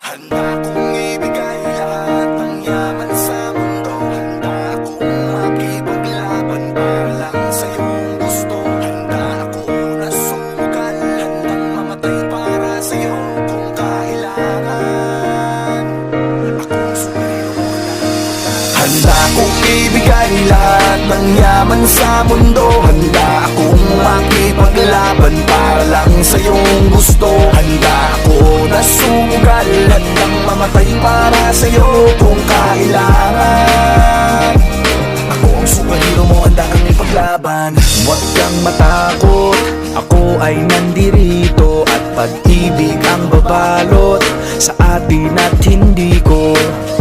Handa kong ibigay lahat ng yaman sa mundo. Handa akong makipaglaban para lang sa iyong gusto. Handa ako na sumugal, handang mamatay para sa iyo kung kailangan. Akong superhero na handa kong ibigay lahat ng yaman sa mundo. Handa akong makipaglaban para lang sa iyong gusto. Handa ako na sumugal, handang mamatay para sa iyo kung kailangan. Ako ang superhero mo, handa kang ipaglaban. Huwag kang matakot, ako ay nandirito. At pag-ibig ang babalot sa atin at hindi ko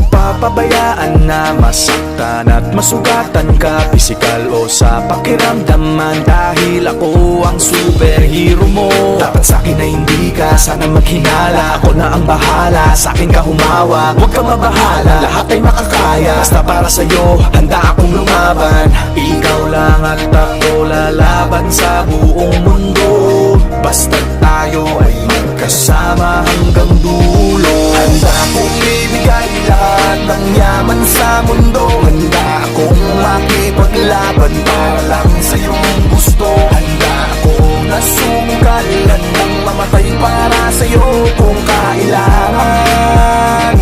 papabayaan na masaktan at masugatan ka, pisikal o sa pakiramdaman. Dahil ako ang superhero mo, dapat sa'kin na hindi ka sana maghinala. Ako na ang bahala, sa'kin ka humawak, huwag kang mabahala, lahat ay makakaya. Basta para sa'yo, handa akong lumaban. Ikaw lang at ako lalaban sa buong mundo. Basta tayo ay magkasama hanggang dulo. Handa akong ibigay lahat ng yaman sa mundo. Handa akong makipaglaban para lang sa iyong gusto. Handa ako na sumugal, handang mamatay para sa iyo kung kailangan.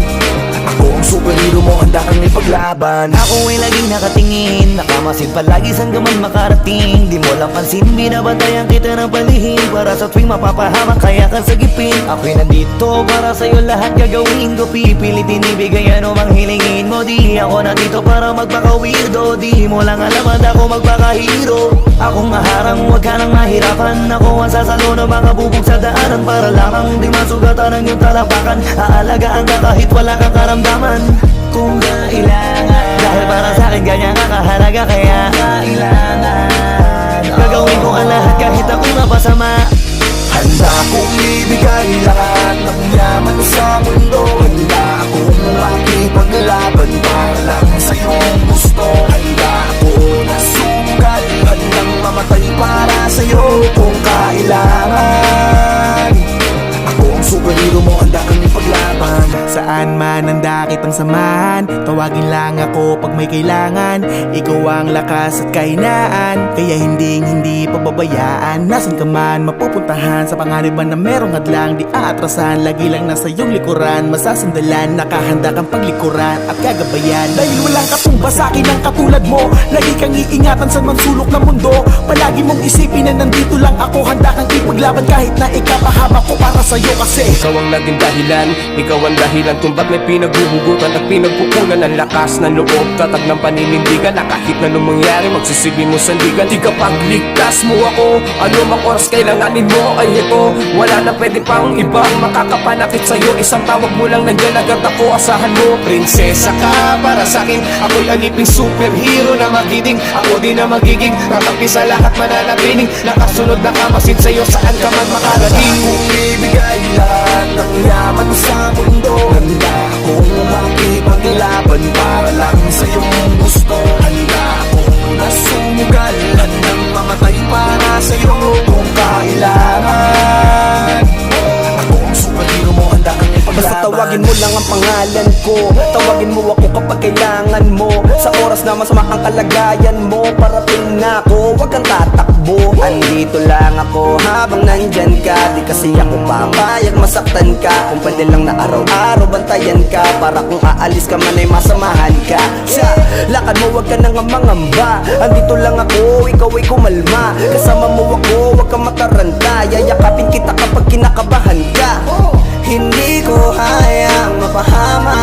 Ako ang superhero mo, handa kang ipaglaban. Ako ay laging nakatingin, nakamasid palagi saan ka man makarating. Di mo lang pansin, binabantayan kita ng palihim. Para sa tuwing mapapahamak, kaya kang sagipin. Ako'y nandito para sa'yo, lahat gagawin ko. Pipilitin ibigay ano mang hilingin mo. Di ako nandito para magpaka-weirdo. Di mo lang alam, handa ako magpaka-hero. Akong maharang, huwag ka nang mahirapan. Ako ang sasalo ng mga bubog sa daanan. Para lamang di masugatan ang iyong talapakan. Aalagaan ka kahit wala kang karamdaman kung kailangan. Dahil para sa'kin ganyan ka kahalaga, kaya kailangan gagawin ko ang lahat kahit ako'y mapasama. Handa kong ibigay lahat ng yaman sa mundo. Handa akong makipaglaban para lang sa iyong gusto. Handa ako na sumugal, handang mamatay para sa iyo kung kailangan. Ako ang superhero mo, handa kang ipaglaban. Saan man handa kitang samahan, tawagin lang ako pag may kailangan. Ikaw ang lakas at kahinaan, kaya hindi pababayaan. Nasaan ka man mapupuntahan, sa panganiban na merong hadlang di aatrasan. Lagi lang nasa iyong likuran, masasandalan, nakahanda kang paglikuran at gagabayan. Dahil walang katumba sa akin ang katulad mo, lagi kang iingatan sa mansulok ng mundo. Palagi mong isipin na nandito lang ako, handa kang ipaglaban kahit na ikapahama ko para sa'yo. Kasi ikaw ang naging dahilan, ikaw ang dahilan kung ba't may pinaghuhugutan at pinagpupunan ng lakas ng loob, tatag ng paninindigan, na kahit na anong mangyari magsisilbi mo sandigan. Di kapag ligtas mo ako, ano mang oras kailanganin mo ay ito. Wala na pwede pang ibang makakapanakit sa'yo, isang tawag mo lang nandiyan agad ako, asahan mo. Prinsesa ka para sa'kin, ako'y aliping superhero na magiting. Ako din na magiging kakampi sa lahat, mananatiling nakasunod na kamasid sa'yo saan ka man makarating. Handa akong ibigay lahat ng yaman sa mundo. Handa akong makipaglaban para lang sa iyong gusto. Handa akong nasumugal, handang mamatay para sa iyo kung kailangan. Ako ang superhero mo, handa kang ipaglaban. Basta tawagin mo lang ang pangalan ko, tawagin mo ako kapag kailangan mo. Sa oras na masama ang kalagayan mo, parating na ako, huwag kang tatakbo. Andito lang ako habang nandyan ka, di kasi ako papayag masaktan ka. Kung pwede lang na araw-araw bantayan ka, para kung aalis ka man ay masamahan ka. Sa lakad mo huwag ka nang mangamba, andito lang ako, ikaw ay kumalma. Kasama mo ako, huwag kang mataranta, yayakapin kita kapag kinakabahan ka. Hindi ko hayang mapahama